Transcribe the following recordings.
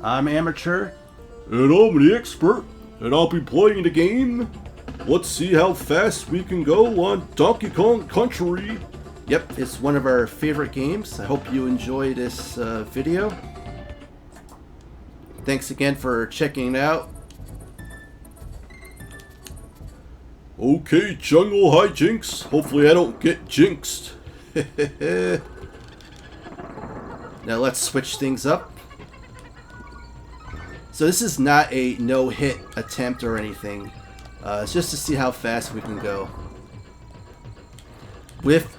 I'm Amateur. And I'm the expert, and I'll be playing the game. Let's see how fast we can go on Donkey Kong Country. Yep, it's one of our favorite games. I hope you enjoy this video. Thanks again for checking it out. Okay, jungle hijinks. Hopefully I don't get jinxed. Now let's switch things up. So this is not a no-hit attempt or anything. It's just to see how fast we can go. With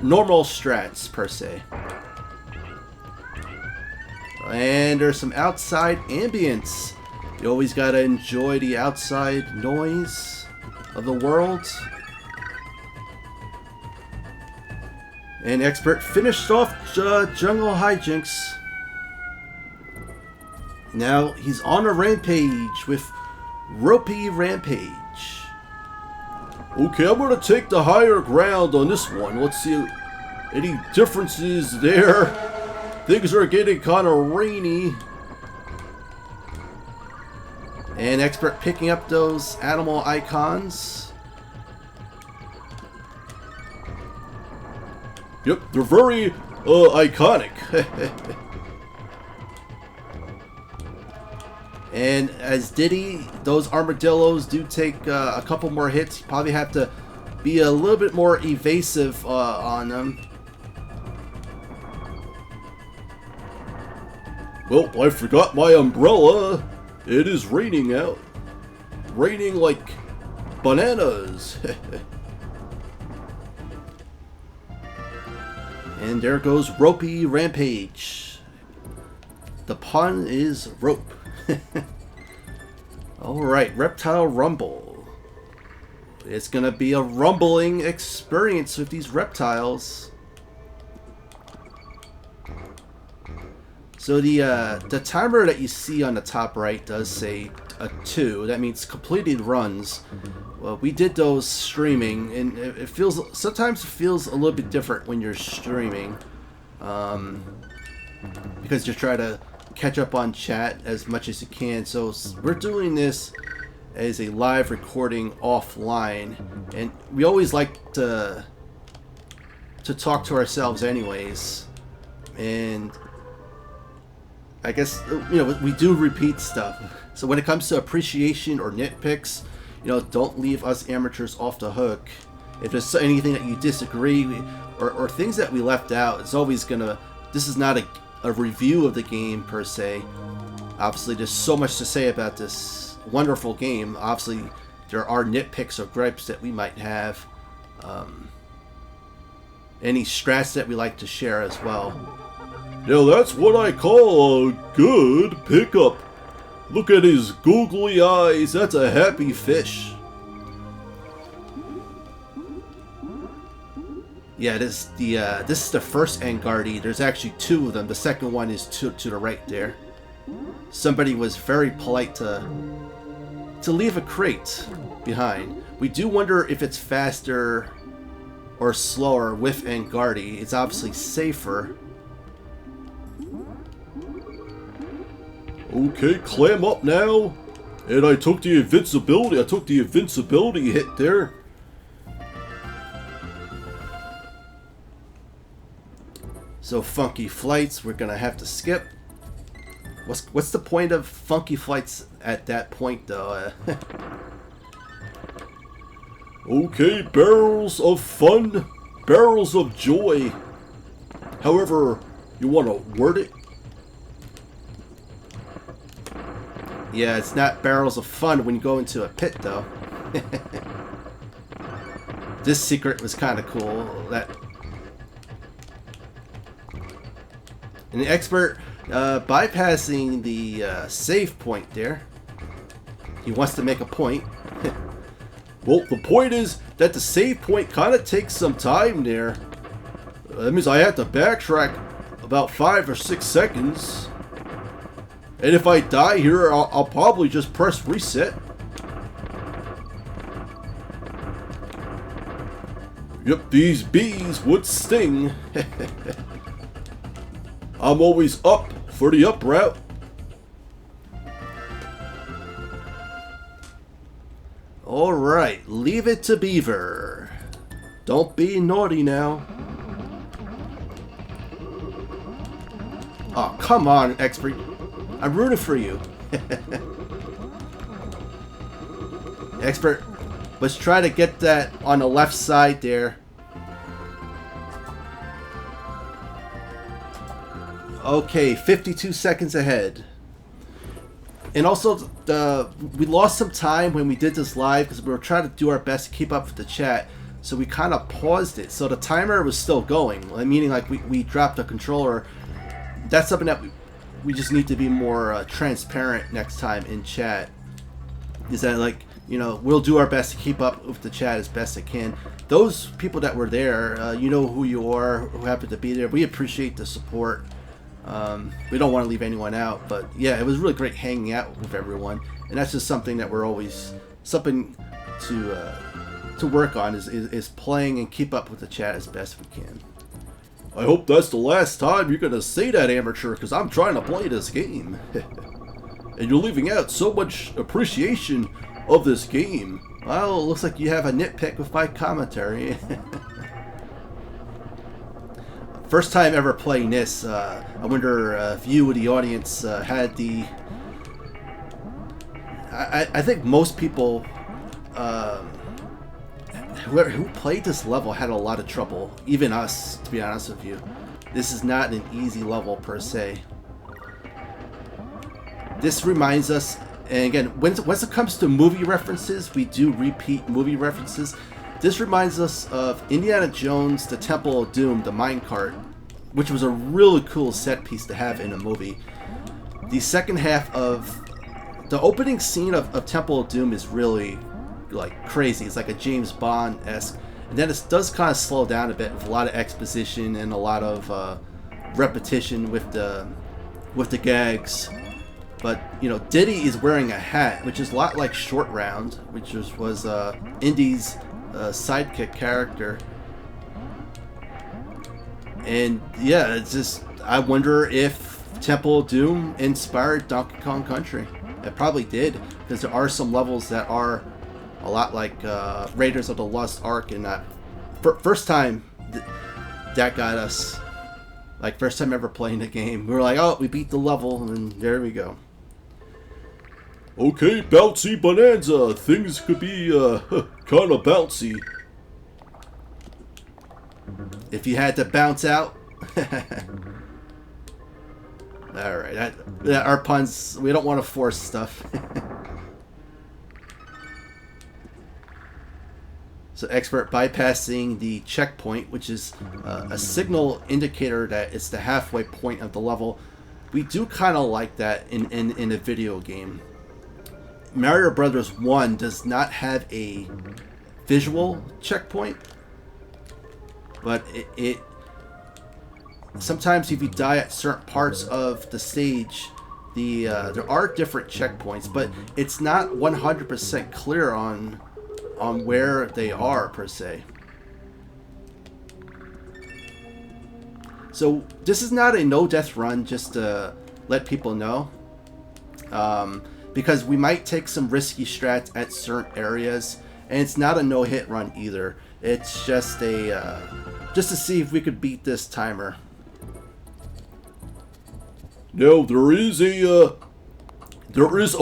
normal strats, per se. And there's some outside ambience. You always gotta enjoy the outside noise of the world. And Expert finished off Jungle Hijinks. Now he's on a rampage with Ropey Rampage. Okay, I'm gonna take the higher ground on this one. Let's see any differences there. Things are getting kind of rainy. And Expert picking up those animal icons. Yep, they're very iconic. And as Diddy, those armadillos do take a couple more hits. You probably have to be a little bit more evasive on them. Well, I forgot my umbrella. It is raining out. Raining like bananas. And there goes Ropey Rampage. The pun is rope. Alright, Reptile Rumble. It's gonna be a rumbling experience with these reptiles. So the timer that you see on the top right does say a 2. That means completed runs. Well, we did those streaming, and it feels sometimes it feels a little bit different when you're streaming, because you're trying to catch up on chat as much as you can. So we're doing this as a live recording offline, and we always like to talk to ourselves anyways, and I guess, you know, we do repeat stuff. So when it comes to appreciation or nitpicks, you know, don't leave us amateurs off the hook. If there's anything that you disagree or things that we left out, it's always gonna, this is not a review of the game per se. Obviously there's so much to say about this wonderful game. Obviously there are nitpicks or gripes that we might have. Any strats that we like to share as well. Now that's what I call a good pickup. Look at his googly eyes. That's a happy fish. Yeah, this is the first Angardi. There's actually 2 of them. The second one is to the right there. Somebody was very polite to leave a crate behind. We do wonder if it's faster or slower with Angardi. It's obviously safer. Okay, clam up now. And I took the invincibility. I took the invincibility hit there. So funky flights, we're gonna have to skip. What's the point of funky flights at that point, though? Okay, barrels of fun, barrels of joy. However you want to word it. Yeah, it's not barrels of fun when you go into a pit, though. This secret was kind of cool. And the Expert bypassing the save point there. He wants to make a point. Well, the point is that the save point kind of takes some time there. That means I have to backtrack about 5 or 6 seconds. And if I die here, I'll probably just press reset. Yep, these bees would sting. I'm always up for the up route. Alright, leave it to Beaver. Don't be naughty now. Oh, come on, Expert. I'm rooting for you. Expert, let's try to get that on the left side there. Okay, 52 seconds ahead. And also, we lost some time when we did this live because we were trying to do our best to keep up with the chat. So we kind of paused it. So the timer was still going, meaning like we dropped the controller. That's something that we just need to be more transparent next time in chat. Is that like, you know, we'll do our best to keep up with the chat as best it can. Those people that were there, you know who you are, who happened to be there. We appreciate the support. We don't want to leave anyone out, but yeah, it was really great hanging out with everyone, and that's just something that we're always something to work on is playing and keep up with the chat as best we can. I hope that's the last time you're gonna say that, amateur, because I'm trying to play this game, and you're leaving out so much appreciation of this game. Well, it looks like you have a nitpick with my commentary. First time ever playing this, I wonder if you, the audience, had the... I think most people who played this level had a lot of trouble, even us, to be honest with you. This is not an easy level per se. This reminds us, and again, when it comes to movie references, we do repeat movie references. This reminds us of Indiana Jones, the Temple of Doom, the minecart, which was a really cool set piece to have in a movie. The second half of the opening scene of Temple of Doom is really like crazy. It's like a James Bond-esque, and then it does kind of slow down a bit with a lot of exposition and a lot of repetition with the gags. But you know, Diddy is wearing a hat, which is a lot like Short Round, which was Indy's sidekick character. And yeah, it's just, I wonder if Temple of Doom inspired Donkey Kong Country. It probably did, because there are some levels that are a lot like Raiders of the Lost Ark, and that first time that got us, like first time ever playing the game, we were like, oh, we beat the level, and there we go. Okay, bouncy bonanza. Things could be kind of bouncy. If you had to bounce out. Alright, our puns, we don't want to force stuff. So Expert bypassing the checkpoint, which is a signal indicator that it's the halfway point of the level. We do kind of like that in a video game. Mario Brothers 1 does not have a visual checkpoint, but it sometimes if you die at certain parts of the stage, there are different checkpoints, but it's not 100% clear on where they are per se. So this is not a no-death run, just to let people know, because we might take some risky strats at certain areas, and it's not a no-hit run either. It's just a just to see if we could beat this timer. Now there is a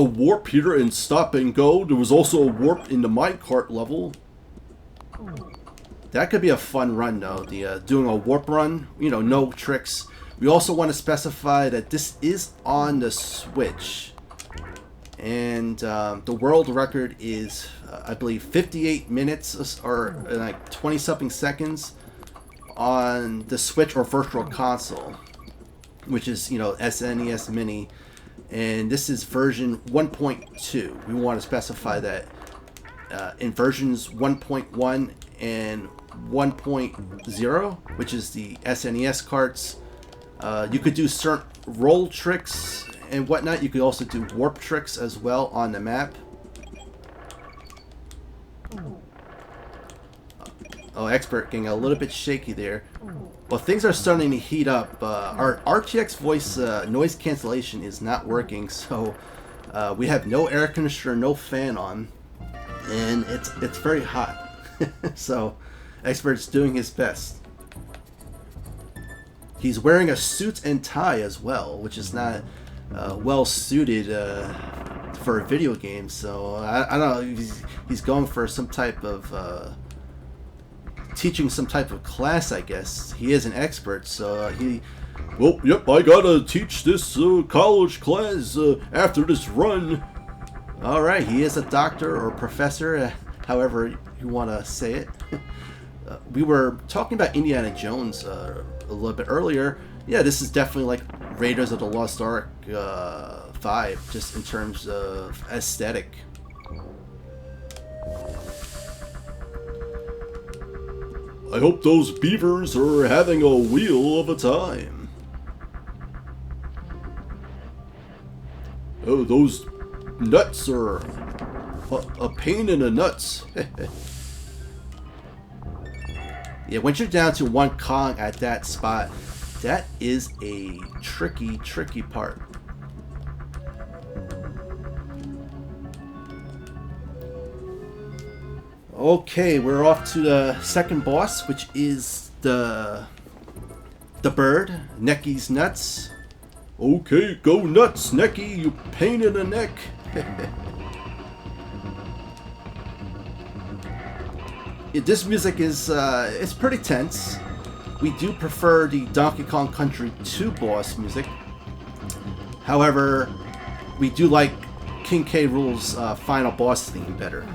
warp here in Stop and Go. There was also a warp in the minecart level. That could be a fun run though. The doing a warp run, you know, no tricks. We also want to specify that this is on the Switch, and the world record is I believe 58 minutes or like 20 something seconds on the Switch or Virtual Console, which is, you know, SNES Mini, and this is version 1.2. We want to specify that in versions 1.1 and 1.0, which is the SNES carts, you could do certain roll tricks and whatnot. You could also do warp tricks as well on the map. Oh, Expert getting a little bit shaky there. Well, things are starting to heat up. Our RTX voice noise cancellation is not working, so we have no air conditioner, no fan on. and it's very hot. So Expert's doing his best. He's wearing a suit and tie as well, which is not well suited for a video game. So I don't know. He's going for some type of teaching some type of class, I guess. He is an expert, so he. Well, yep, I gotta teach this college class after this run. All right, he is a doctor or professor, however you want to say it. We were talking about Indiana Jones a little bit earlier. Yeah, this is definitely like Raiders of the Lost Ark 5, just in terms of aesthetic. I hope those beavers are having a wheel of a time. Oh, those nuts are a pain in the nuts. Yeah, once you're down to one Kong at that spot, that is a tricky part. Okay, we're off to the second boss, which is the bird, Necky's nuts. Okay, go nuts, Necky, you pain in the neck. This music is it's pretty tense. We do prefer the Donkey Kong Country 2 boss music. However, we do like King K. Rool's final boss theme better.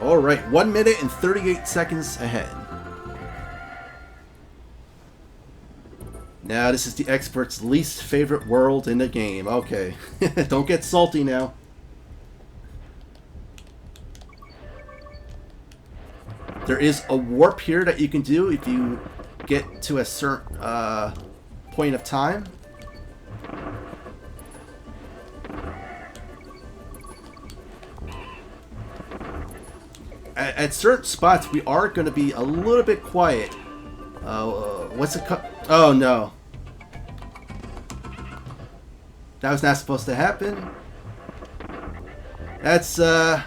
Alright, 1 minute and 38 seconds ahead. Now, this is the expert's least favorite world in the game. Okay, don't get salty now. There is a warp here that you can do if you get to a certain point of time. At certain spots, we are going to be a little bit quiet. What's it called? Oh no. That was not supposed to happen. That's, I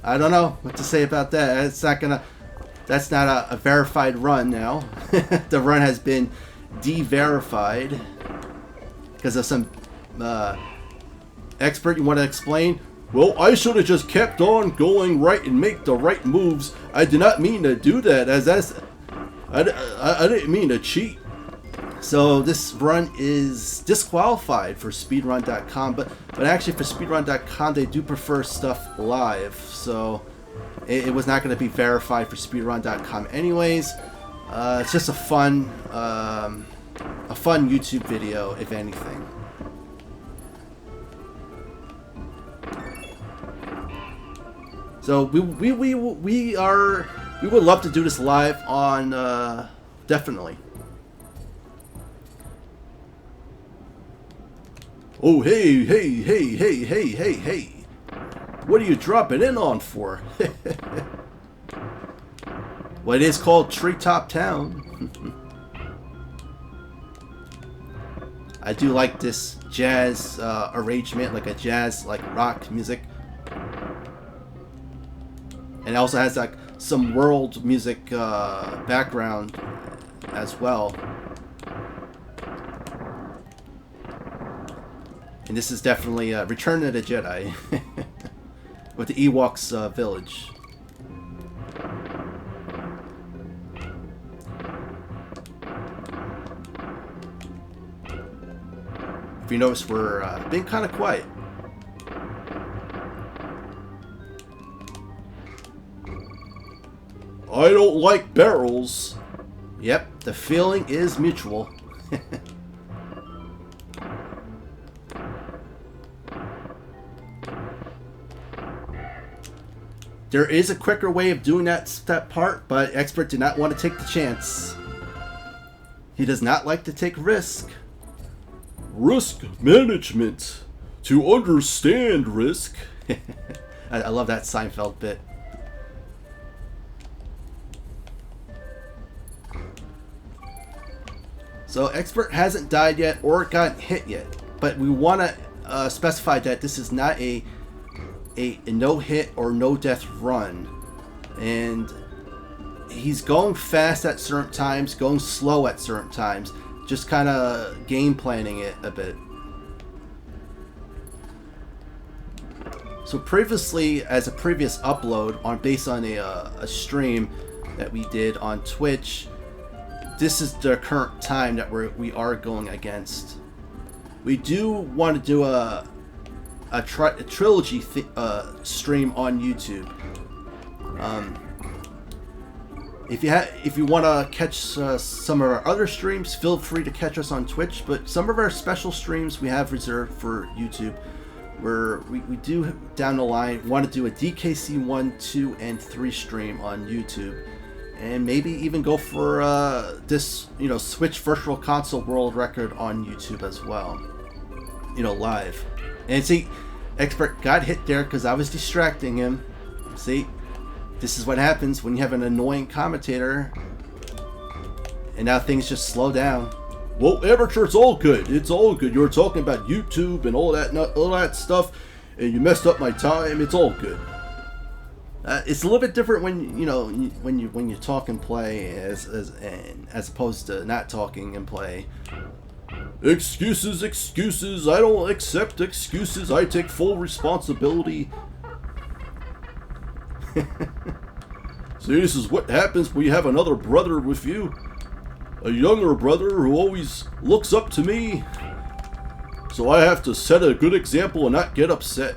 don't know what to say about that. That's not a verified run now. The run has been de-verified because of some expert. You want to explain? Well, I should have just kept on going right and make the right moves. I did not mean to do that, I didn't mean to cheat. So this run is disqualified for Speedrun.com, but actually for Speedrun.com they do prefer stuff live, so it was not going to be verified for Speedrun.com anyways. It's just a fun YouTube video, if anything. So we would love to do this live on definitely. Oh, hey. What are you dropping in on for? Well, it is called Treetop Town. I do like this jazz arrangement, like a jazz, like rock music. And it also has like some world music background as well. And this is definitely Return of the Jedi with the Ewoks village. If you notice, we're being kind of quiet. I don't like barrels. Yep, the feeling is mutual. There is a quicker way of doing that part, but Expert did not want to take the chance. He does not like to take risk. Risk management. To understand risk. I love that Seinfeld bit. So Expert hasn't died yet or gotten hit yet, but we want to specify that this is not a no hit or no death run, and he's going fast at certain times, going slow at certain times, just kind of game planning it a bit. So previously, as a previous upload based on a stream that we did on Twitch, this is the current time that we are going against. We do want to do a trilogy stream on YouTube. If you want to catch some of our other streams, feel free to catch us on Twitch. But some of our special streams we have reserved for YouTube, where we do down the line want to do a DKC 1, 2, and 3 stream on YouTube, and maybe even go for this Switch Virtual Console World Record on YouTube as well, live. And see, Expert got hit there because I was distracting him. See, this is what happens when you have an annoying commentator, and now things just slow down. Well, Amateur, it's all good. It's all good. You were talking about YouTube and all that stuff, and you messed up my time. It's all good. It's a little bit different when you talk and play as opposed to not talking and play. Excuses. I don't accept excuses. I take full responsibility. See, this is what happens when you have another brother with you. A younger brother who always looks up to me. So I have to set a good example and not get upset.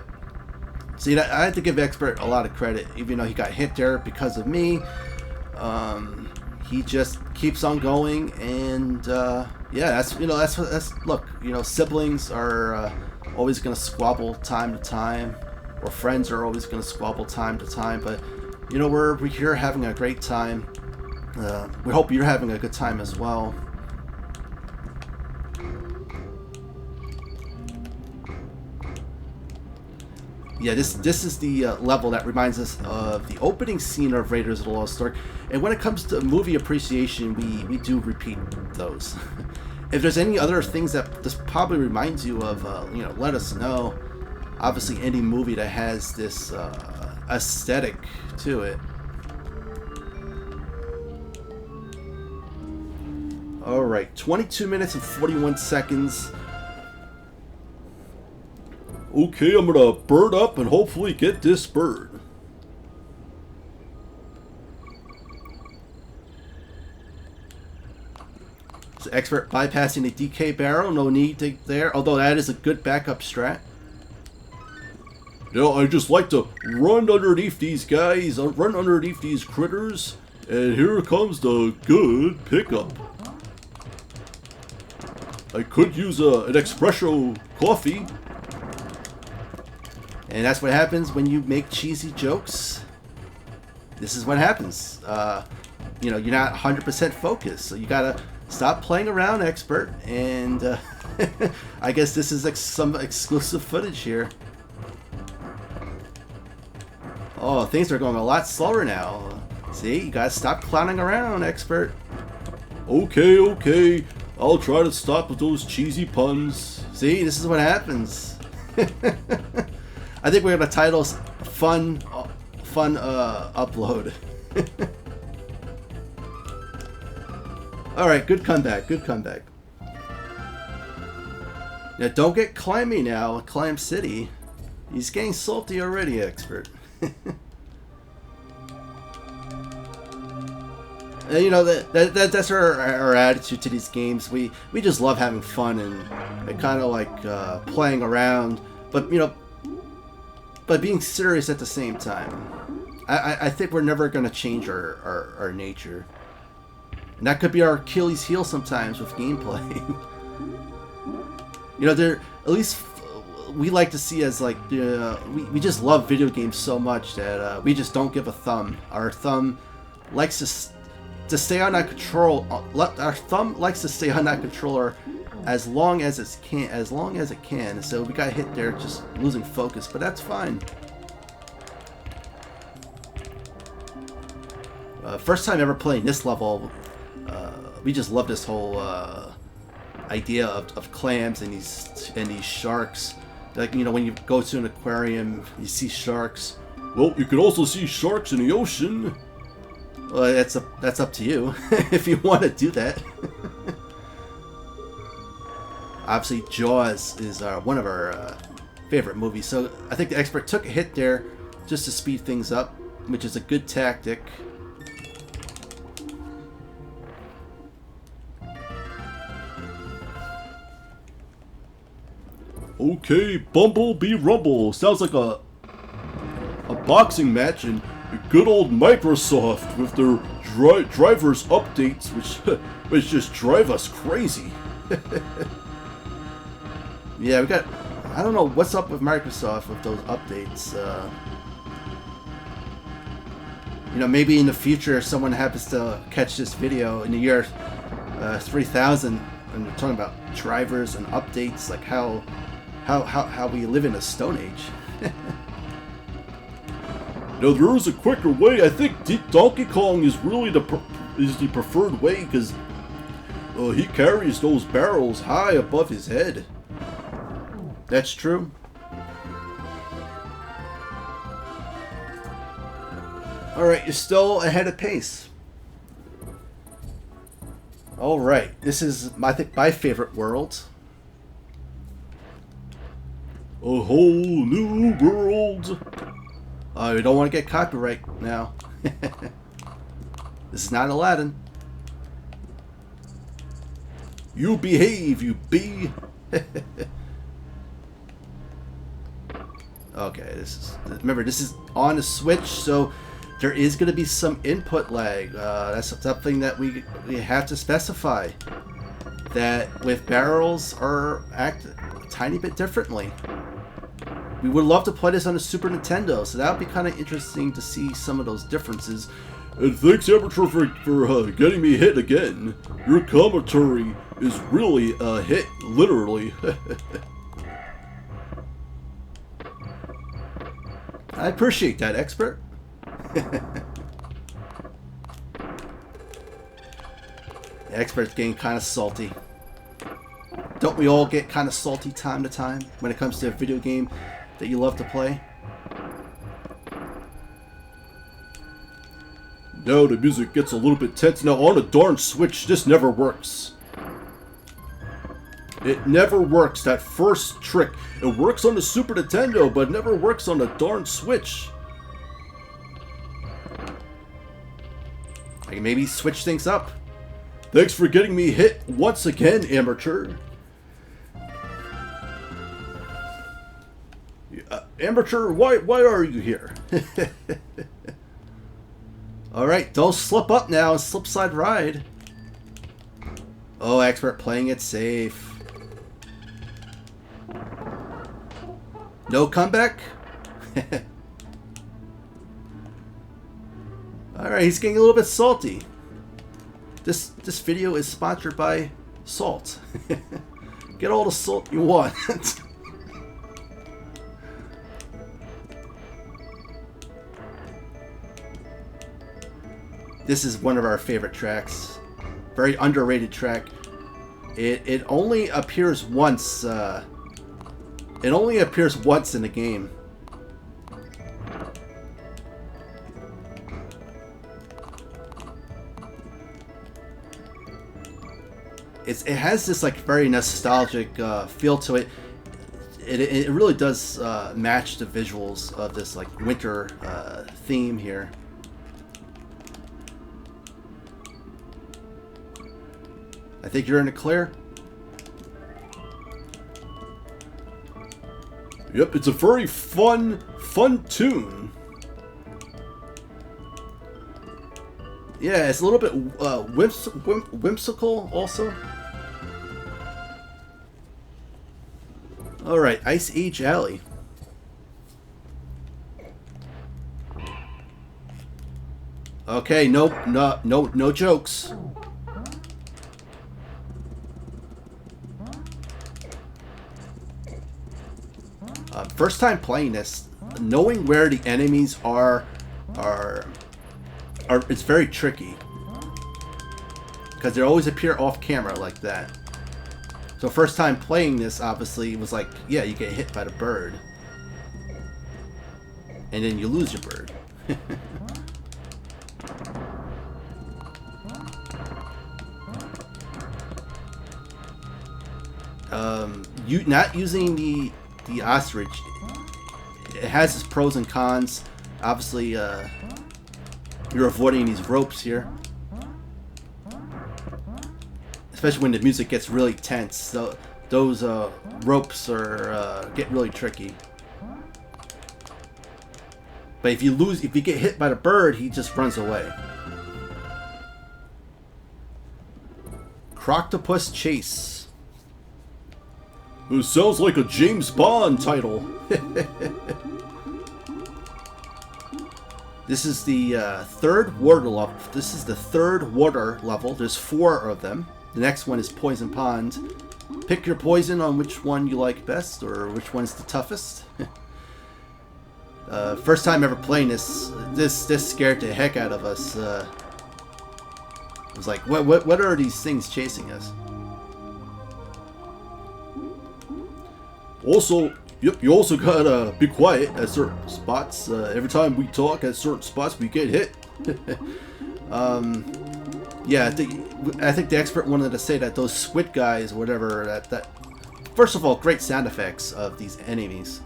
See, I have to give Expert a lot of credit, even though he got hit there because of me. He just keeps on going, and yeah, that's look, siblings are always gonna squabble time to time, or friends are always gonna squabble time to time. But we're here having a great time. We hope you're having a good time as well. Yeah, this is the level that reminds us of the opening scene of Raiders of the Lost Ark. And when it comes to movie appreciation, we do repeat those. If there's any other things that this probably reminds you of, let us know. Obviously, any movie that has this aesthetic to it. Alright, 22 minutes and 41 seconds. Okay, I'm gonna bird up and hopefully get this bird. So Expert bypassing the DK barrel, no need to there, although that is a good backup strat. I just like to run underneath these guys, run underneath these critters, and here comes the good pickup. I could use an espresso coffee. And that's what happens when you make cheesy jokes. This is what happens. You're not 100% focused, so you gotta stop playing around, Expert. And I guess this is some exclusive footage here. Oh, things are going a lot slower now. See, you gotta stop clowning around, Expert. Okay. I'll try to stop with those cheesy puns. See, this is what happens. I think we're gonna title fun upload. All right, good comeback. Now don't get climby now, Clam City. He's getting salty already, Expert. That's our attitude to these games. We just love having fun and kind of like playing around, but being serious at the same time. I think we're never going to change our nature. And that could be our Achilles heel sometimes with gameplay. At least we like to see as like, we just love video games so much that we just don't give a thumb. Our thumb likes to stay on that control. Our thumb likes to stay on that controller as long as it can. So we got hit there, just losing focus, but that's fine. First time ever playing this level, we just love this whole idea of clams and these sharks. Like, you know, when you go to an aquarium, you see sharks. Well, you can also see sharks in the ocean. Well, that's up to you if you want to do that. Obviously, Jaws is one of our favorite movies, so I think the expert took a hit there just to speed things up, which is a good tactic. Okay, Bumblebee Rumble. Sounds like a boxing match in good old Microsoft with their drivers updates, which just drive us crazy. Yeah, we got... I don't know what's up with Microsoft with those updates. You know, maybe in the future if someone happens to catch this video in the year 3000 and we're talking about drivers and updates, like how we live in a stone age. Now there is a quicker way. I think Donkey Kong is really the preferred way because he carries those barrels high above his head. That's true. Alright, you're still ahead of pace. Alright, this is, I think, my favorite world. A whole new world. We don't want to get copyright now. This is not Aladdin. You behave, you bee. Okay, remember, this is on a Switch, so there is going to be some input lag. That's something that we have to specify. That with barrels act a tiny bit differently. We would love to play this on the Super Nintendo, so that would be kind of interesting to see some of those differences. And thanks, Amateur, for getting me hit again. Your commentary is really a hit, literally. I appreciate that, expert. The expert's getting kind of salty. Don't we all get kind of salty time to time when it comes to a video game that you love to play? Now the music gets a little bit tense. Now on a darn Switch, this never works. It never works, that first trick. It works on the Super Nintendo, but it never works on the darn Switch. I can maybe switch things up. Thanks for getting me hit once again, Amateur. Amateur, why are you here? Alright, don't slip up now, slip slide ride. Oh, expert playing it safe. No comeback? Alright, he's getting a little bit salty. This video is sponsored by salt. Get all the salt you want. This is one of our favorite tracks. Very underrated track. It only appears once. It only appears once in the game. It has this like very nostalgic feel to it. It really does match the visuals of this like winter theme here. I think you're in the clear. Yep, it's a very fun tune. Yeah, it's a little bit whimsical also. Alright, Ice Age Alley. Okay, no jokes. First time playing this, knowing where the enemies are it's very tricky because they always appear off camera like that. So first time playing this, obviously, was like, yeah, you get hit by the bird. And then you lose your bird. You not using the ostrich, it has its pros and cons. Obviously, you're avoiding these ropes here, especially when the music gets really tense. So those ropes are get really tricky. But if you get hit by the bird, he just runs away. Croctopus Chase. It sounds like a James Bond title. This is the third water level. This is the third water level. There's 4 of them. The next one is Poison Pond. Pick your poison on which one you like best, or which one's the toughest. First time ever playing this scared the heck out of us. It was like, what are these things chasing us? Also, yep, you also gotta be quiet at certain spots. Every time we talk at certain spots, we get hit. Yeah, I think the expert wanted to say that those squid guys, whatever, that first of all, great sound effects of these enemies.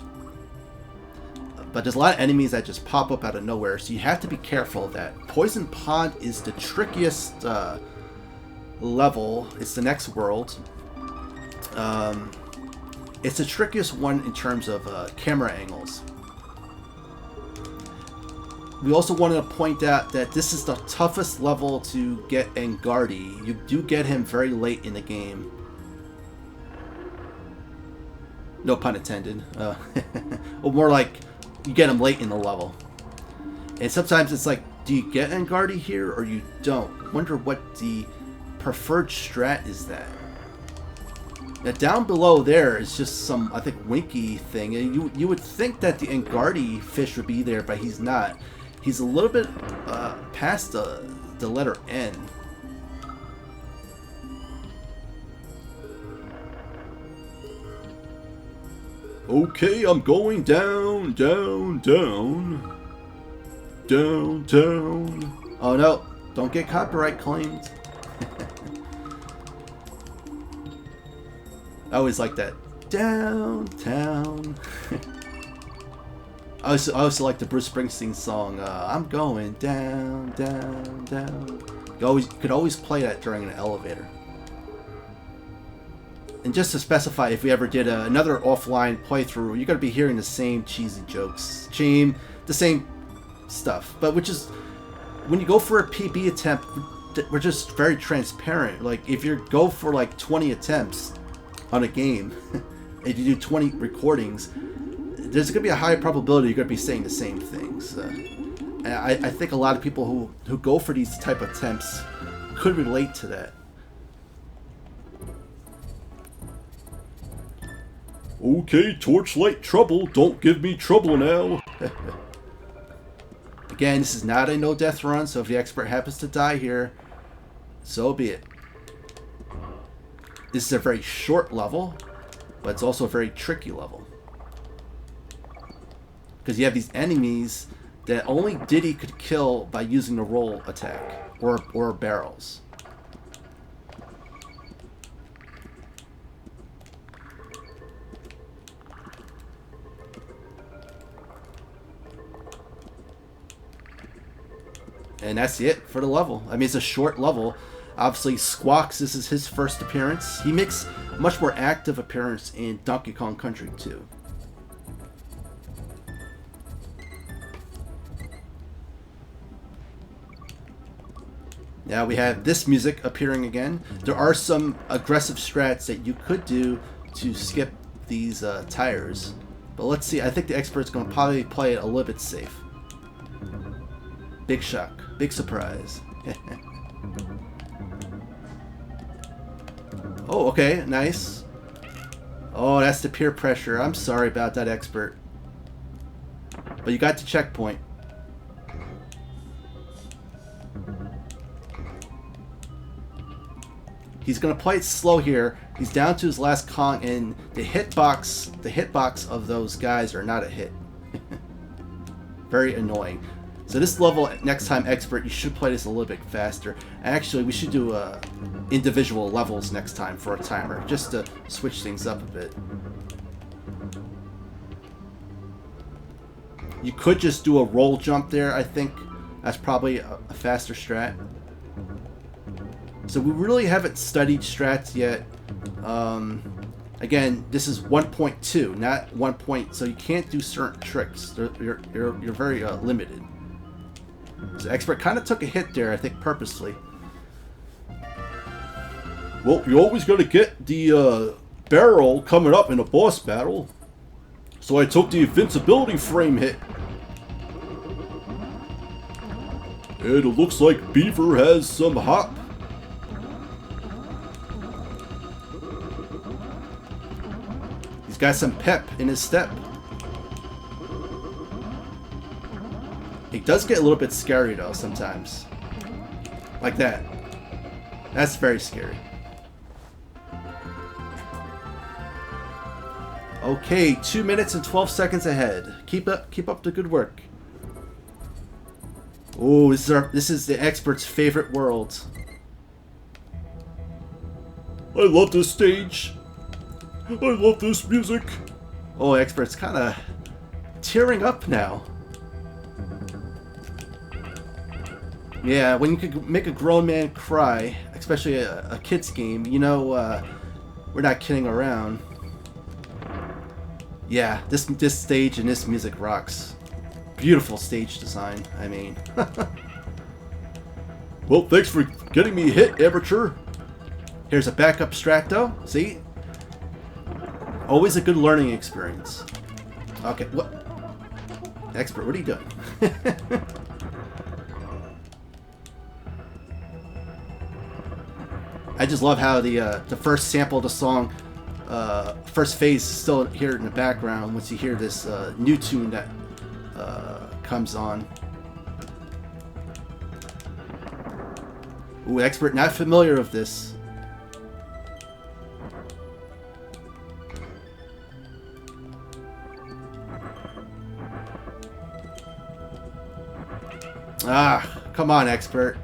But there's a lot of enemies that just pop up out of nowhere, so you have to be careful of that. Poison Pond is the trickiest level. It's the next world. It's the trickiest one in terms of camera angles. We also wanted to point out that this is the toughest level to get Engardi. You do get him very late in the game. No pun intended. Or more like, you get him late in the level. And sometimes it's like, do you get Engardi here or you don't? Wonder what the preferred strat is that. Now down below there is just some, I think, winky thing. And you would think that the Engardi fish would be there, but he's not. He's a little bit past the letter N. Okay, I'm going down, down, down. Down, down. Oh no, don't get copyright claimed. I always like that. Downtown. I also like the Bruce Springsteen song, I'm going down, down, down. You could always play that during an elevator. And just to specify, if we ever did another offline playthrough, you're going to be hearing the same cheesy jokes. The same stuff. But which is, when you go for a PB attempt, we're just very transparent. Like, if you go for like 20 attempts on a game, and you do 20 recordings, there's going to be a high probability you're going to be saying the same things. I think a lot of people who go for these type of attempts could relate to that. Okay, Torchlight Trouble, don't give me trouble now. Again, this is not a no-death run, so if the expert happens to die here, so be it. This is a very short level, but it's also a very tricky level. Because you have these enemies that only Diddy could kill by using the roll attack, or barrels. And that's it for the level. I mean, it's a short level. Obviously, Squawks, this is his first appearance. He makes a much more active appearance in Donkey Kong Country 2. Now we have this music appearing again. There are some aggressive strats that you could do to skip these tires. But let's see, I think the expert's going to probably play it a little bit safe. Big shock. Big surprise. Oh, okay. Nice. Oh, that's the peer pressure. I'm sorry about that, expert. But you got the checkpoint. He's gonna play it slow here. He's down to his last Kong, and the hitbox of those guys are not a hit. Very annoying. So this level, next time, Expert, you should play this a little bit faster. Actually, we should do individual levels next time for a timer, just to switch things up a bit. You could just do a roll jump there, I think. That's probably a faster strat. So we really haven't studied strats yet. Again, this is 1.2, not 1. So you can't do certain tricks. You're very limited. So Expert kind of took a hit there, I think, purposely. Well, you always got to get the barrel coming up in a boss battle. So I took the invincibility frame hit. And it looks like Beaver has some hop. He's got some pep in his step. It does get a little bit scary though sometimes. Like that. That's very scary. Okay, 2 minutes and 12 seconds ahead. Keep up the good work. Oh, this is the Expert's favorite world. I love this stage. I love this music. Oh, Expert's kind of tearing up now. Yeah, when you could make a grown man cry, especially a kid's game, you know we're not kidding around. Yeah, this stage and this music rocks. Beautiful stage design, I mean. Well, thanks for getting me hit, Amateur. Here's a backup strat though, see? Always a good learning experience. Okay, what? Expert, what are you doing? I just love how the first sample of the song, first phase is still here in the background once you hear this new tune that comes on. Ooh, Expert, not familiar with this. Ah, come on, Expert.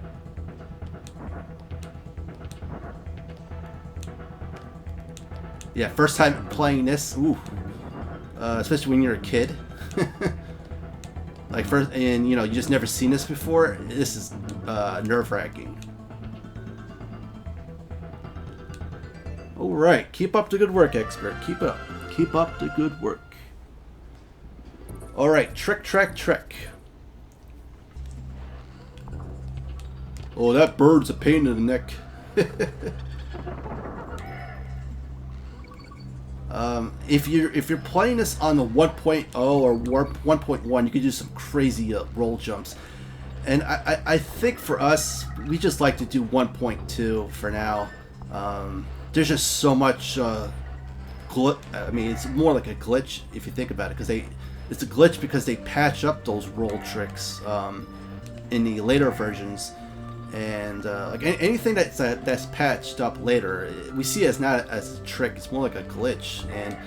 Yeah, first time playing this, ooh, especially when you're a kid. Like first, and you know, you just never seen this before. This is nerve-wracking. All right, keep up the good work, Expert. Keep up the good work. All right, trick. Oh, that bird's a pain in the neck. If you're playing this on the 1.0 or 1.1, you could do some crazy roll jumps. And I think for us, we just like to do 1.2 for now. There's just so much I mean, it's more like a glitch if you think about it, because it's a glitch because they patch up those roll tricks in the later versions. And like anything that's patched up later, we see as not as a trick. It's more like a glitch, and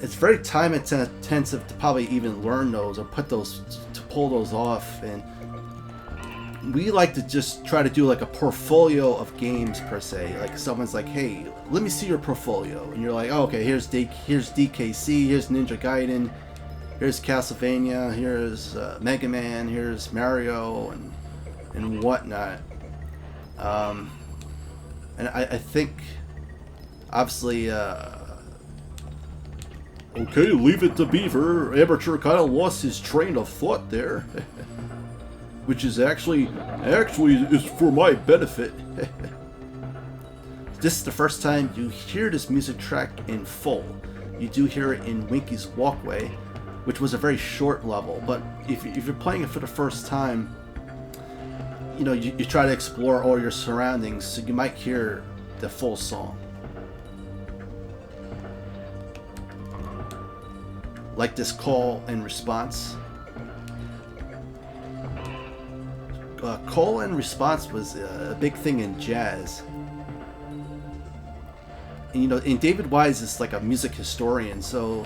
it's very time intensive to probably even learn those or pull those off. And we like to just try to do like a portfolio of games per se. Like someone's like, "Hey, let me see your portfolio," and you're like, "Oh, okay, here's DKC, here's Ninja Gaiden, here's Castlevania, here's Mega Man, here's Mario, and whatnot." And I think, obviously, okay, leave it to Beaver. Amateur kind of lost his train of thought there. Which is actually is for my benefit. This is the first time you hear this music track in full. You do hear it in Winky's Walkway, which was a very short level, but if you're playing it for the first time, you know, you try to explore all your surroundings, so you might hear the full song. Like this call and response. Call and response was a big thing in jazz. you know, and David Wise is like a music historian, so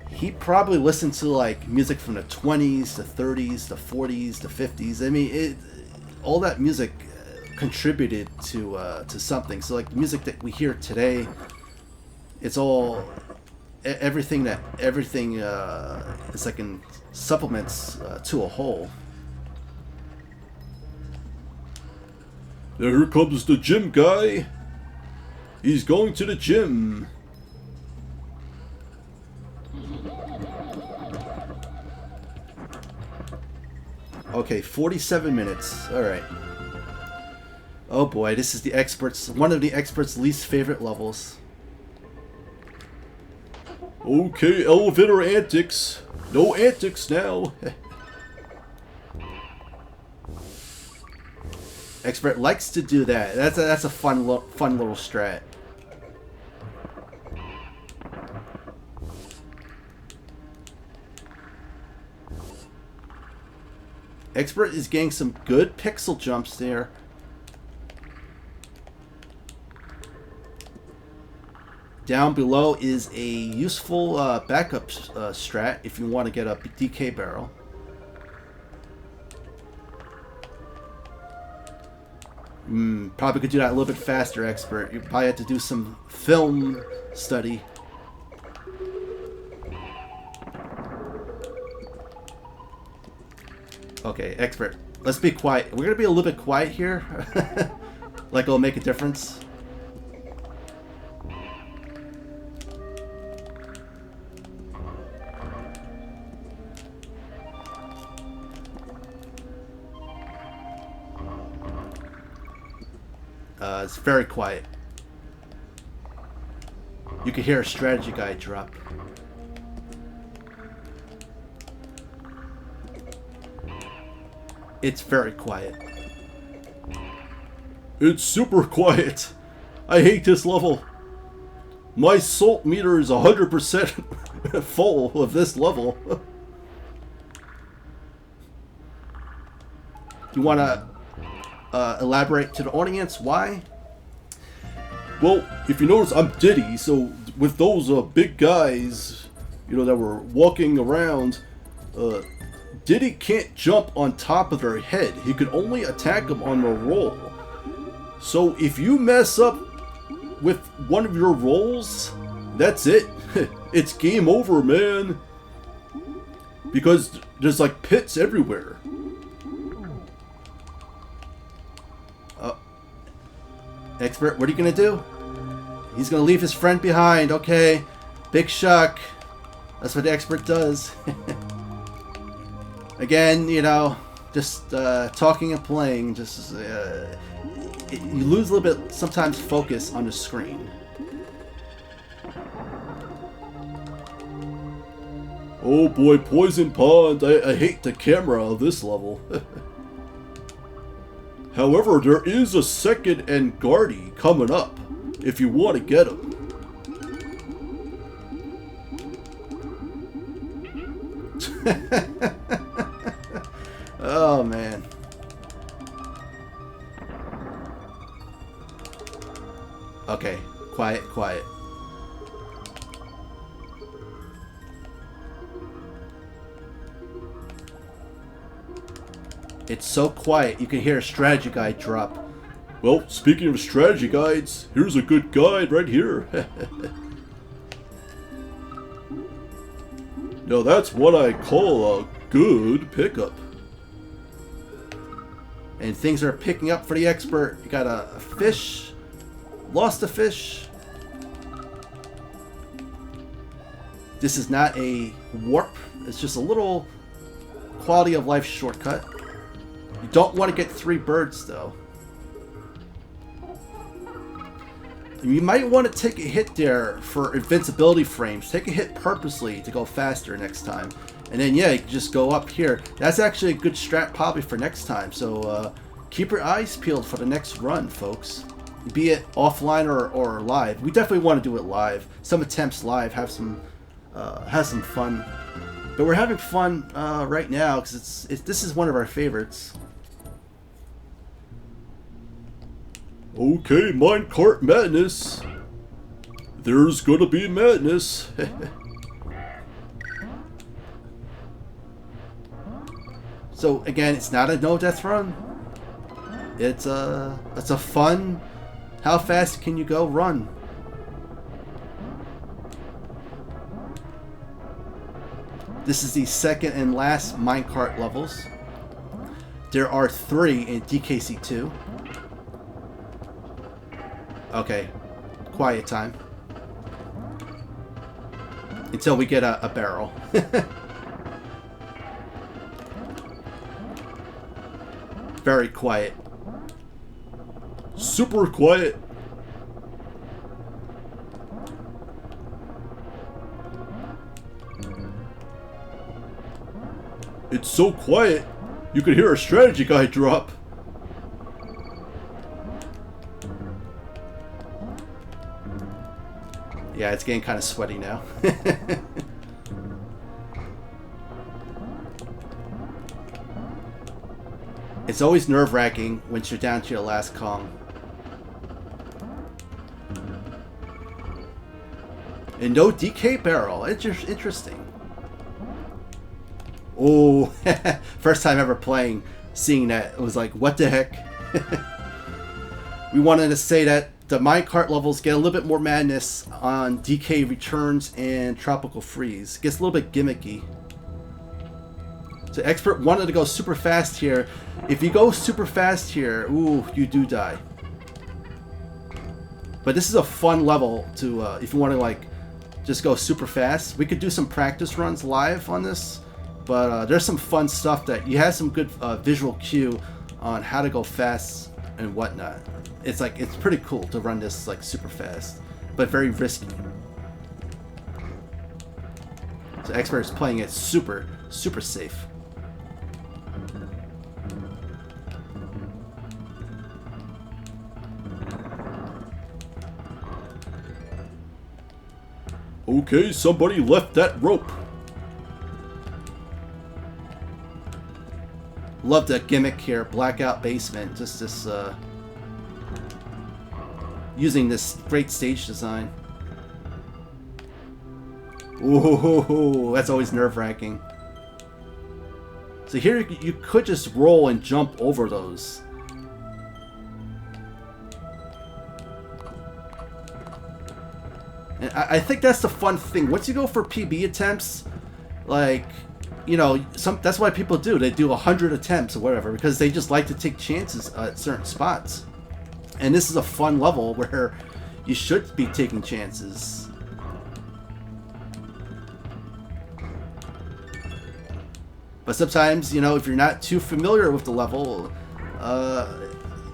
he probably listened to like music from the 20s, the 30s, the 40s, the 50s. I mean, all that music contributed to something. So like the music that we hear today, it's all everything is like in supplements to a whole. Here comes the gym guy. He's going to the gym. Okay, 47 minutes. All right. Oh boy, this is one of the experts' least favorite levels. Okay, elevator antics. No antics now. Expert likes to do that. That's a fun little strat. Expert is getting some good pixel jumps there. Down below is a useful backup strat if you want to get a DK barrel. Probably could do that a little bit faster, Expert. You probably have to do some film study. Okay, Expert. Let's be quiet. We're going to be a little bit quiet here. Like it'll make a difference. It's very quiet. You can hear a strategy guide drop. It's very quiet. It's super quiet. I hate this level. My salt meter is 100% full of this level. You want to elaborate to the audience why? Well, if you notice, I'm Diddy, so with those big guys, you know, that were walking around, Diddy can't jump on top of their head. He could only attack them on a roll. So if you mess up with one of your rolls, that's it. It's game over, man. Because there's like pits everywhere. Expert, what are you gonna do? He's gonna leave his friend behind. Okay, big shock. That's what the Expert does. Again, you know, just talking and playing. Just you lose a little bit sometimes focus on the screen. Oh boy, Poison Pond. I hate the camera of this level. However, there is a second and Guardy coming up, if you want to get him. Oh, man. Okay, quiet, quiet. It's so quiet, you can hear a strategy guide drop. Well, speaking of strategy guides, here's a good guide right here. Now that's what I call a good pickup. And things are picking up for the Expert. You got a fish. Lost a fish. This is not a warp. It's just a little quality of life shortcut. You don't want to get 3 birds, though. You might want to take a hit there for invincibility frames. Take a hit purposely to go faster next time. And then, yeah, you can just go up here. That's actually a good strat probably for next time. So keep your eyes peeled for the next run, folks. Be it offline or live. We definitely want to do it live. Some attempts live have some fun. But we're having fun right now because this is one of our favorites. Okay, minecart madness. There's gonna be madness. So again, it's not a no-death run. It's a fun, how fast can you go run. This is the second and last minecart levels. There are 3 in DKC 2. Okay, quiet time. Until we get a barrel. Very quiet. Super quiet. It's so quiet, you could hear a strategy guide drop. Yeah, it's getting kind of sweaty now. It's always nerve-wracking when you're down to your last Kong. And no DK barrel. It's just interesting. Oh, first time ever playing, seeing that, it was like, what the heck? We wanted to say that the minecart levels get a little bit more madness on DK Returns and Tropical Freeze. It gets a little bit gimmicky. So Expert wanted to go super fast here. If you go super fast here, ooh, you do die. But this is a fun level to, if you want to like, just go super fast. We could do some practice runs live on this. But there's some fun stuff that you have some good visual cue on how to go fast and whatnot. It's like, it's pretty cool to run this like super fast, but very risky. So Expert is playing it super safe. Okay, somebody left that rope. Love the gimmick here, blackout basement. Just this, using this great stage design. Ooh, that's always nerve-wracking. So here you could just roll and jump over those. And I think that's the fun thing. Once you go for PB attempts, like, you know, that's why people do. They do 100 attempts or whatever because they just like to take chances at certain spots. And this is a fun level where you should be taking chances. But sometimes, you know, if you're not too familiar with the level,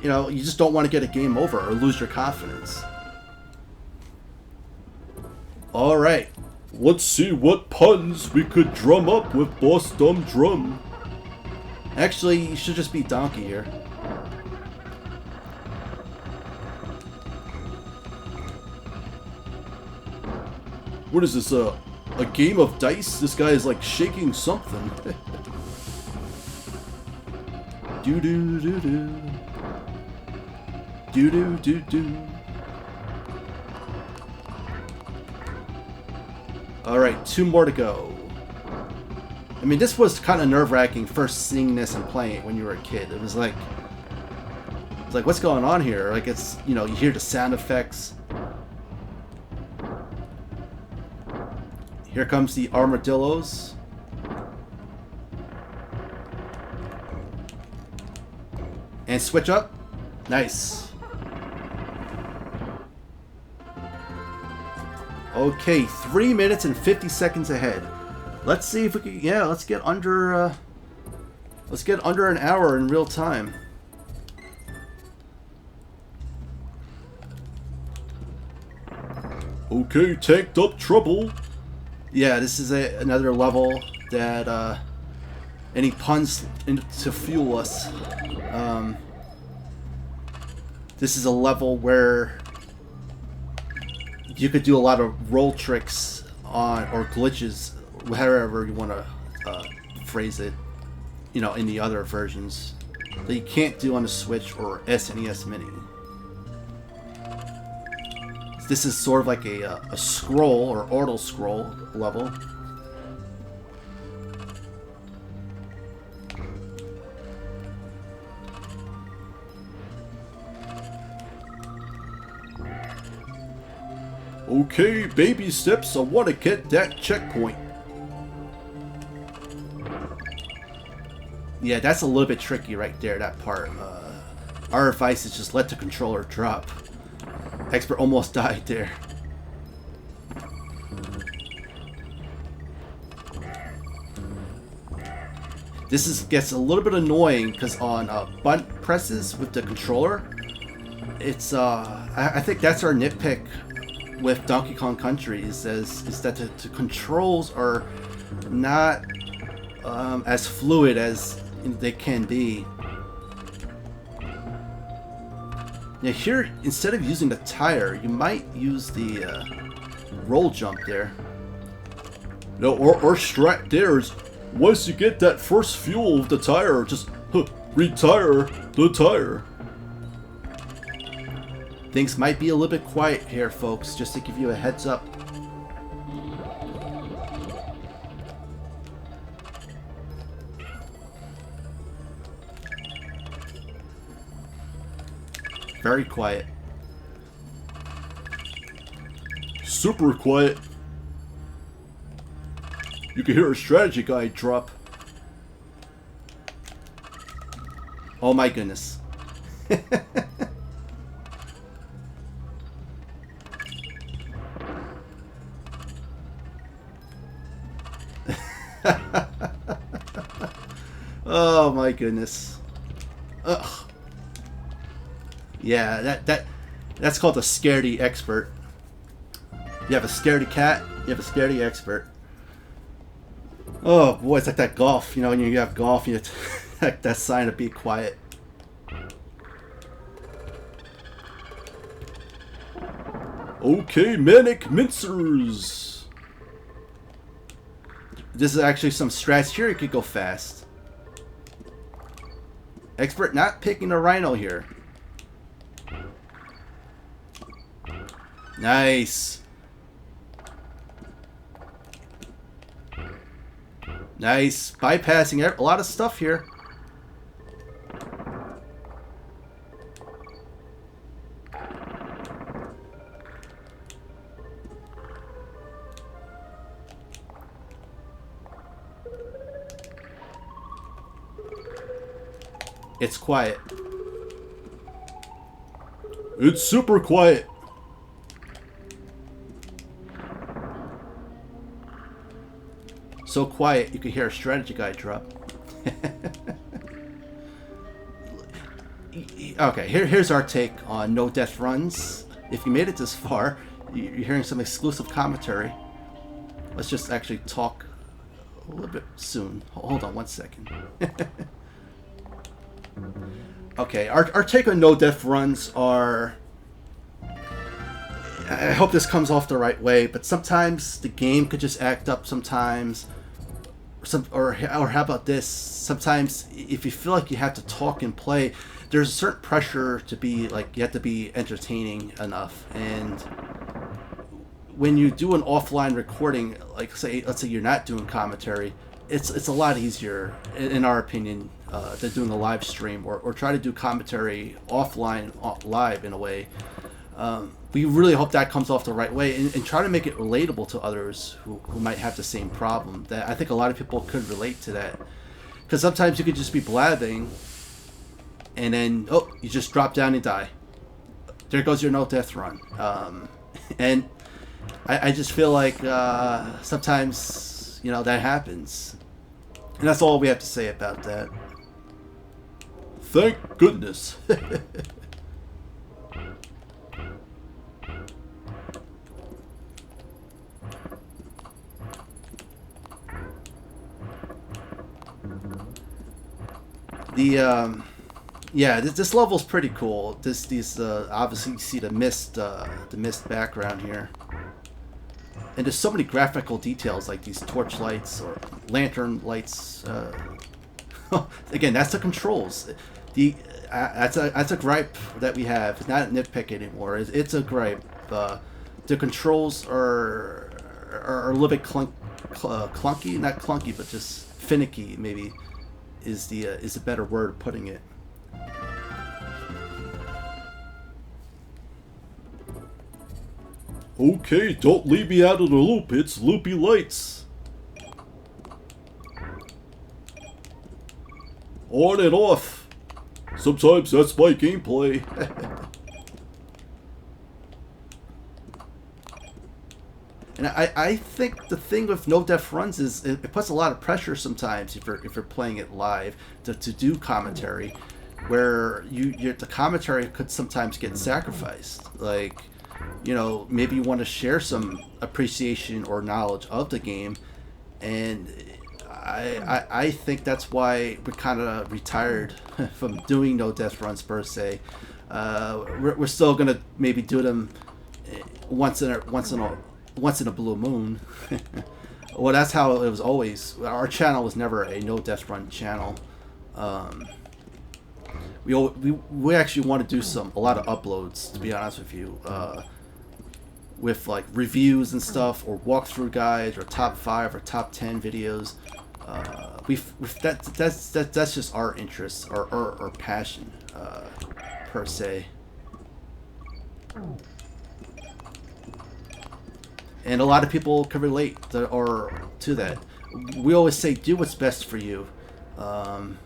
you know, you just don't want to get a game over or lose your confidence. All right. Let's see what puns we could drum up with Boss Dumb Drum. Actually, you should just be Donkey here. What is this, a game of dice? This guy is like shaking something. Do-do-do-do. Do-do-do-do. Alright, 2 more to go. I mean, this was kind of nerve-wracking first seeing this and playing it when you were a kid. It was like, what's going on here? Like, it's, you know, you hear the sound effects. Here comes the armadillos. And switch up. Nice. Okay, 3 minutes and 50 seconds ahead. Let's see if we can. Yeah, let's get under an hour in real time. Okay, tanked up trouble. Yeah, this is another level that any puns to fuel us. This is a level where you could do a lot of roll tricks on, or glitches, however you want to phrase it, you know, in the other versions that you can't do on the Switch or SNES Mini. This is sort of like a scroll or auto scroll level. Okay, baby steps. I want to get that checkpoint. Yeah, that's a little bit tricky right there, that part. Our advice is just let the controller drop. Expert almost died there. This gets a little bit annoying because on button presses with the controller, it's I think that's our nitpick with Donkey Kong Country is that the controls are not as fluid as they can be. Now here, instead of using the tire, you might use the roll jump there. No, or strat there is once you get that first fuel of the tire, just retire the tire. Things might be a little bit quiet here, folks, just to give you a heads up. Very quiet. Super quiet. You can hear a strategy guide drop. Oh my goodness. Oh my goodness. Ugh. Yeah, that's called a scaredy expert. You have a scaredy cat, you have a scaredy expert. Oh boy, it's like that golf. You know, when you have golf, you have that sign to be quiet. Okay, manic mincers. This is actually some strats here. You could go fast. Expert not picking a rhino here. Nice. Nice. Bypassing a lot of stuff here. It's quiet. It's super quiet. So quiet you can hear a strategy guide drop. Okay, here's our take on no death runs. If you made it this far, you're hearing some exclusive commentary. Let's just actually talk a little bit soon. Hold on one second. Okay, our take on no death runs are... I hope this comes off the right way, but sometimes the game could just act up sometimes. Or how about this? Sometimes if you feel like you have to talk and play, there's a certain pressure to be like, you have to be entertaining enough. And when you do an offline recording, like let's say you're not doing commentary, it's a lot easier, in our opinion, than doing a live stream or try to do commentary offline, live in a way. We really hope that comes off the right way and try to make it relatable to others who might have the same problem. That I think a lot of people could relate to that. Because sometimes you could just be blabbing and then, oh, you just drop down and die. There goes your no death run. And I just feel like sometimes, you know, that happens. And that's all we have to say about that. Thank goodness. Yeah, this level's pretty cool. These obviously you see the mist background here, and there's so many graphical details like these torch lights or lantern lights. Again, that's the controls. That's a gripe that we have. It's not a nitpick anymore. It's a gripe. the controls are a little bit clunky, not clunky, but just finicky. Maybe is a better word of putting it. Okay, don't leave me out of the loop. It's loopy lights. On and off. Sometimes that's my gameplay. And I think the thing with no def runs is it puts a lot of pressure sometimes if you're playing it live to do commentary, where the commentary could sometimes get sacrificed. Like, you know, maybe you want to share some appreciation or knowledge of the game, and I think that's why we kind of retired from doing no def runs per se. We're still gonna maybe do them once in a blue moon. Well, that's how it was always. Our channel was never a no death run channel. We actually want to do a lot of uploads, to be honest with you, with like reviews and stuff, or walkthrough guides, or top 5 or top 10 videos. That's just our interest, our passion, per se. And a lot of people can relate to that. We always say, do what's best for you. And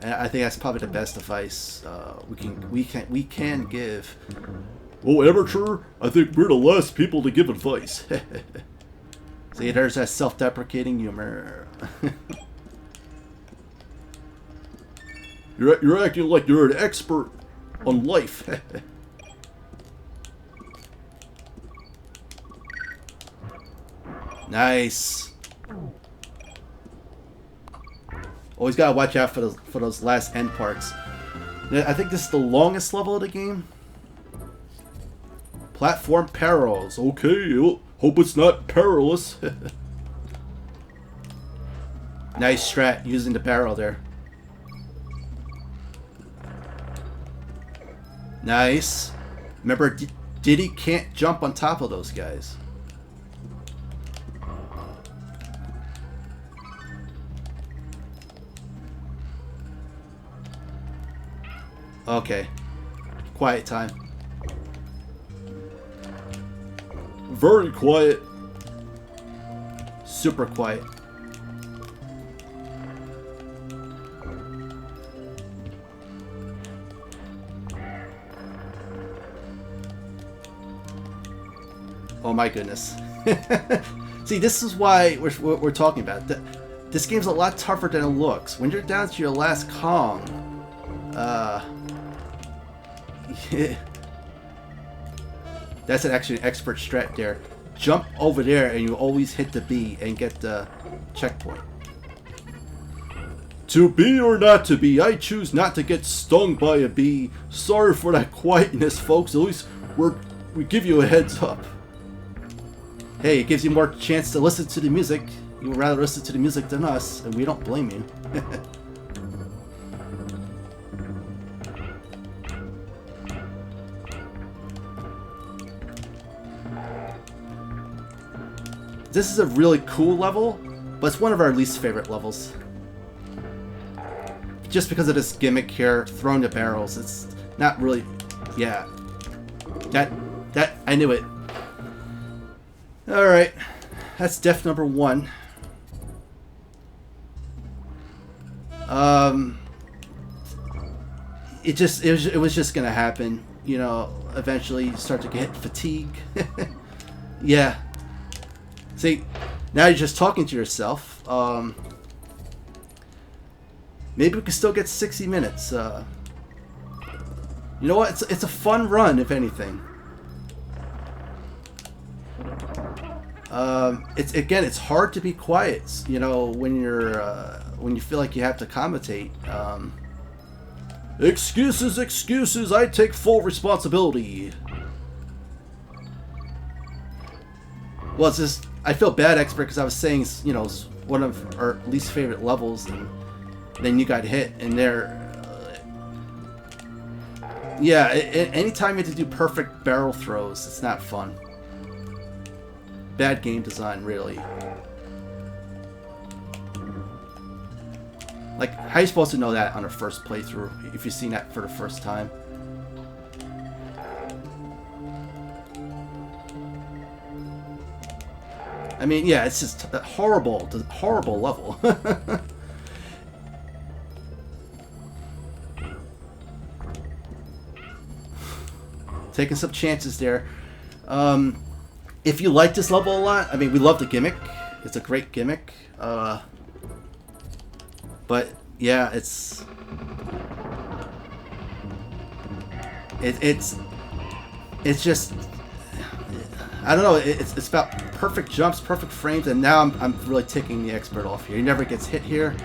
I think that's probably the best advice we can give. Well, amateur, I think we're the last people to give advice. See, there's that self-deprecating humor. You're acting like you're an expert on life. Nice. Always gotta watch out for those last end parts. I think this is the longest level of the game. Platform perils. Okay, hope it's not perilous. Nice strat using the barrel there. Nice. Remember, Diddy can't jump on top of those guys. Okay. Quiet time. Very quiet. Super quiet. Oh my goodness. See, this is why we're talking about. This game's a lot tougher than it looks. When you're down to your last Kong, yeah. That's actually an expert strat there. Jump over there and you always hit the B and get the checkpoint. To be or not to be, I choose not to get stung by a bee. Sorry for that quietness, folks. At least we give you a heads up. Hey, it gives you more chance to listen to the music. You would rather listen to the music than us, and we don't blame you. This is a really cool level, but it's one of our least favorite levels. Just because of this gimmick here, throwing the barrels, it's not really, yeah. That, I knew it. Alright, that's death number 1. It was just gonna happen, you know. Eventually you start to get fatigue. Yeah. See, now you're just talking to yourself. Maybe we can still get 60 minutes. You know what? It's a fun run, if anything. It's hard to be quiet, you know, when you feel like you have to commentate. Excuses, I take full responsibility. Well, it's just, I feel bad, expert, because I was saying, you know, it's one of our least favorite levels, and then you got hit, and there. Yeah, anytime you have to do perfect barrel throws, it's not fun. bad game design, really. Like, how are you supposed to know that on a first playthrough if you've seen that for the first time? I mean, yeah, it's just a horrible level. Taking some chances there. If you like this level a lot, I mean, we love the gimmick. It's a great gimmick. But yeah, it's just, I don't know. It's about perfect jumps, perfect frames, and now I'm really ticking the expert off here. He never gets hit here.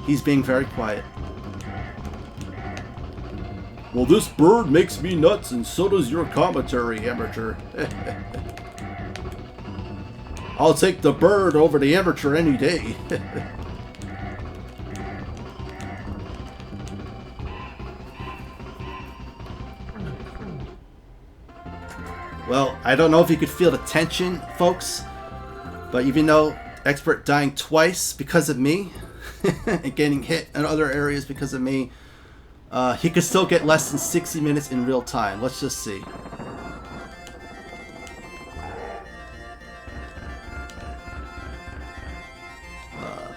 He's being very quiet. Well, this bird makes me nuts, and so does your commentary, amateur. I'll take the bird over the amateur any day. Well, I don't know if you could feel the tension, folks, but even though expert dying twice because of me and getting hit in other areas because of me, he could still get less than 60 minutes in real time. Let's just see.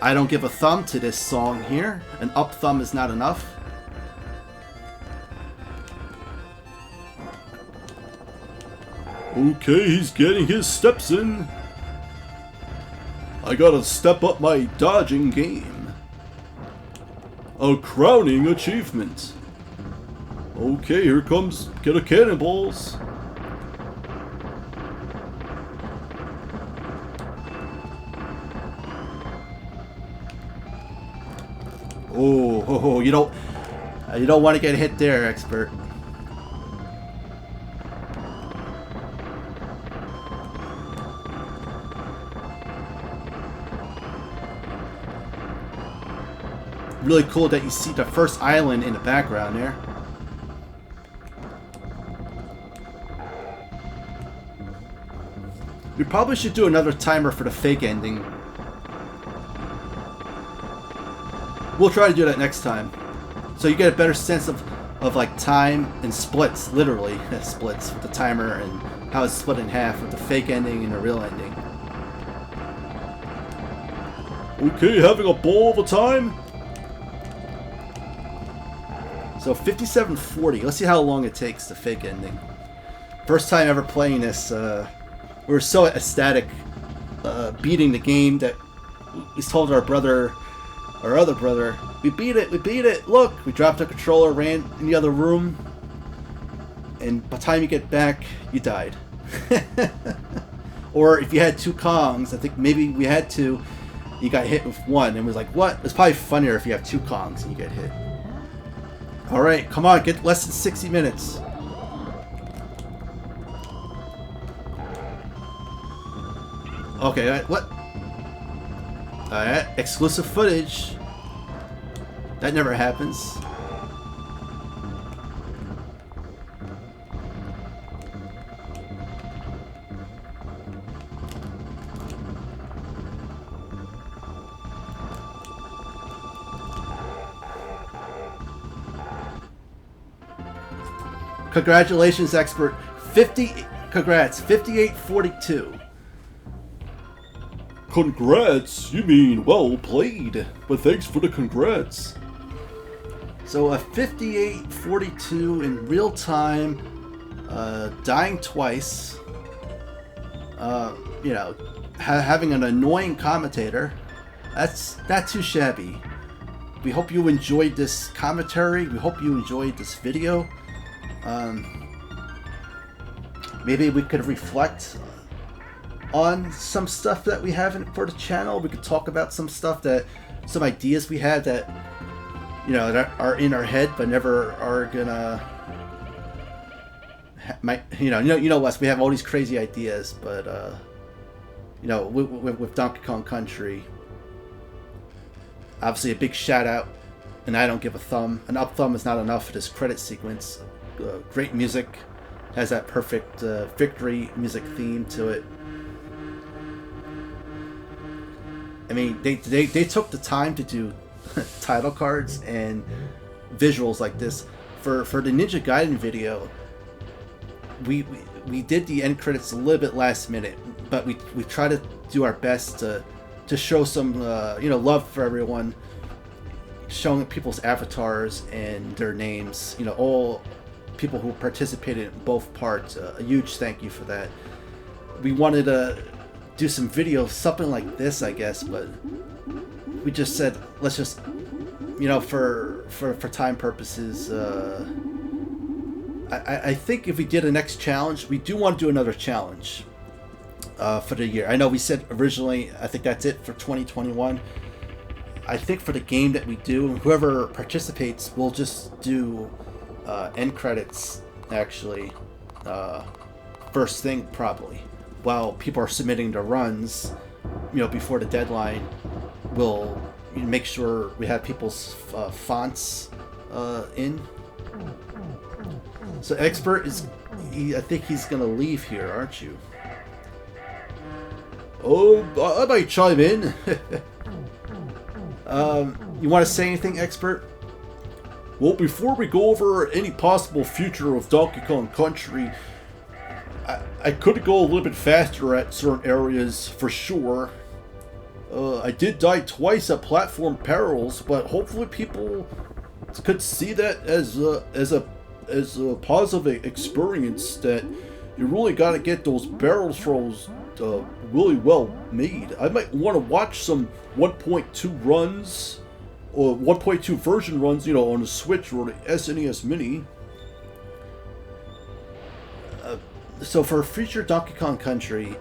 I don't give a thumb to this song here. An up thumb is not enough. Okay, he's getting his steps in. I gotta step up my dodging game. A crowning achievement. Okay, here comes get a cannonballs. Oh, you don't want to get hit there, expert. Really cool that you see the first island in the background there. We probably should do another timer for the fake ending. We'll try to do that next time, so you get a better sense of like time and splits, literally splits with the timer and how it's split in half with the fake ending and the real ending. Okay, having a ball of a time. So 57:40. Let's see how long it takes the fake ending. First time ever playing this. We were so ecstatic beating the game that we told our other brother, we beat it, look! We dropped the controller, ran in the other room, and by the time you get back, you died. Or if you had two Kongs, I think maybe we had two, you got hit with one, and it was like, what? It's probably funnier if you have two Kongs and you get hit. Alright, come on, get less than 60 minutes. Okay, what? Alright, exclusive footage. That never happens. Congratulations, expert. 58-42. Congrats? You mean well played, but thanks for the congrats. So a 58-42 in real time, dying twice, you know, having an annoying commentator. That's not too shabby. We hope you enjoyed this commentary. We hope you enjoyed this video. Maybe we could reflect on some stuff that we haven't for the channel. We could talk about some stuff some ideas we had that, you know, that are in our head but never are gonna. You know us. We have all these crazy ideas, but you know, with Donkey Kong Country, obviously a big shout out, and I don't give a thumb. An up thumb is not enough for this credit sequence. Great music. has that perfect victory music theme to it. I mean, they took the time to do title cards and visuals like this for the Ninja Gaiden video. We did the end credits a little bit last minute, but we try to do our best to show some love for everyone, showing people's avatars and their names. All people who participated in both parts. A huge thank you for that. We wanted to do some videos, something like this, I guess, but we just said let's just, for time purposes. I think if we did a next challenge, we do want to do another challenge for the year. I know we said originally, I think that's it for 2021. I think for the game that we do, whoever participates, we'll just do end credits, actually, first thing probably. While people are submitting their runs, before the deadline, we'll make sure we have people's fonts in. So Expert I think he's gonna leave here, aren't you? Oh, I might chime in. You want to say anything, Expert? Well, before we go over any possible future of Donkey Kong Country, I could go a little bit faster at certain areas for sure. I did die twice at platform perils, but hopefully people could see that as a positive experience, that you really got to get those barrel throws really well made. I might want to watch some 1.2 runs, or 1.2 version runs, on the Switch or the SNES Mini. So for future Donkey Kong Country,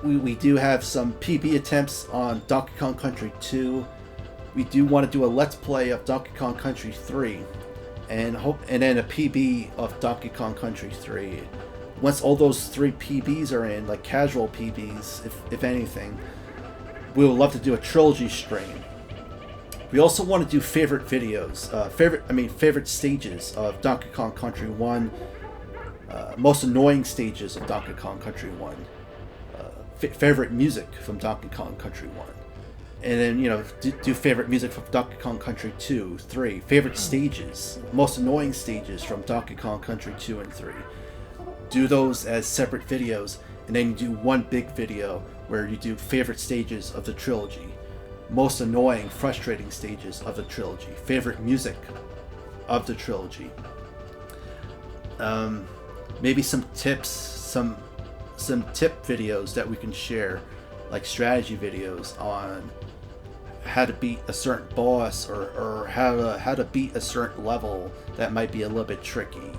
we do have some PB attempts on Donkey Kong Country 2. We do want to do a Let's Play of Donkey Kong Country 3, and then a PB of Donkey Kong Country 3. Once all those 3 PBs are in, like casual PBs, if anything, we would love to do a trilogy stream. We also want to do favorite videos, favorite stages of Donkey Kong Country 1, most annoying stages of Donkey Kong Country 1, favorite music from Donkey Kong Country 1, and then, do favorite music from Donkey Kong Country 2, 3, favorite stages, most annoying stages from Donkey Kong Country 2 and 3. Do those as separate videos, and then you do one big video where you do favorite stages of the trilogy, most annoying, frustrating stages of the trilogy, favorite music of the trilogy. Maybe some tips, some tip videos that we can share, like strategy videos on how to beat a certain boss, or how to beat a certain level that might be a little bit tricky.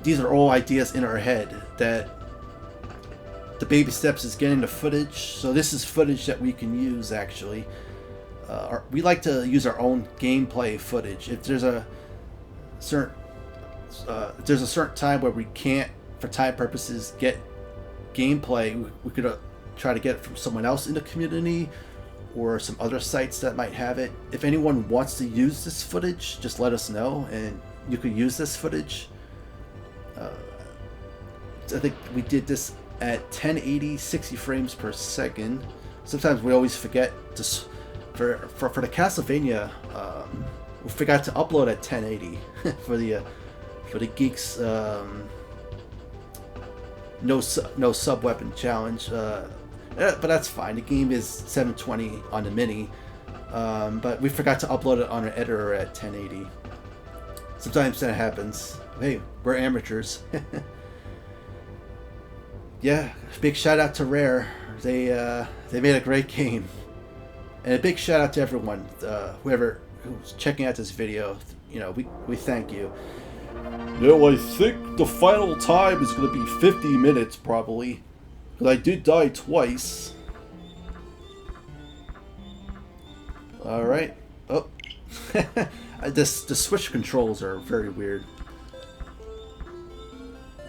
These are all ideas in our head that the baby steps is getting the footage. So this is footage that we can use, actually. We like to use our own gameplay footage. If there's a certain time where we can't, for time purposes, get gameplay, we could try to get it from someone else in the community, or some other sites that might have it. If anyone wants to use this footage, just let us know, and you could use this footage. I think we did this at 1080, 60 frames per second. Sometimes we always forget to, for the Castlevania, we forgot to upload at 1080 for the geeks. No sub weapon challenge, but that's fine. The game is 720 on the mini, but we forgot to upload it on our editor at 1080. Sometimes that happens. Hey, we're amateurs. Yeah, big shout out to Rare. They made a great game, and a big shout out to everyone, who's checking out this video. We thank you. I think the final time is going to be 50 minutes, probably. Because I did die twice. Alright. Oh. The Switch controls are very weird.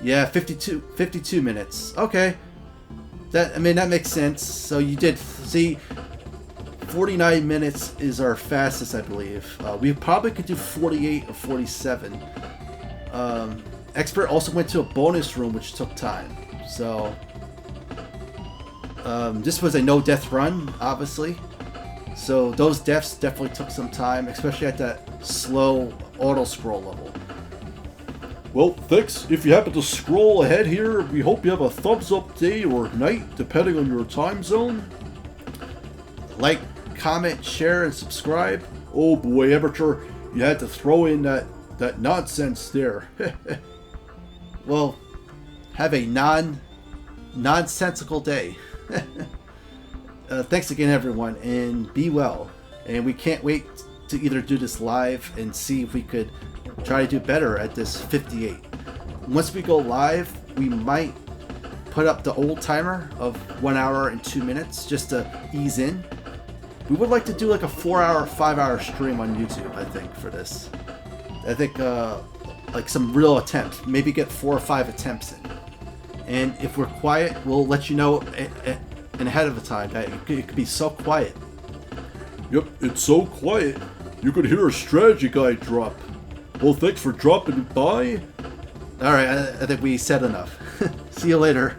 Yeah, 52 minutes. Okay. That makes sense. So you did see 49 minutes is our fastest, I believe. We probably could do 48 or 47. Expert also went to a bonus room, which took time. So this was a no-death run, obviously. So those deaths definitely took some time, especially at that slow auto-scroll level. Well, thanks. If you happen to scroll ahead here, we hope you have a thumbs-up day or night, depending on your time zone. Like, comment, share, and subscribe. Oh boy, Amateur, you had to throw in that nonsense there. Well, have a nonsensical day. Thanks again, everyone, and be well. And we can't wait to either do this live and see if we could try to do better at this 58. Once we go live, we might put up the old timer of 1 hour and 2 minutes just to ease in. We would like to do like a 4-hour, 5-hour stream on YouTube, I think, for this. I think like some real attempts, maybe get 4 or 5 attempts in. And if we're quiet, we'll let you know ahead of the time that it could be so quiet. Yep, it's so quiet. You could hear a strategy guide drop. Well, thanks for dropping by. Alright, I think we said enough. See you later.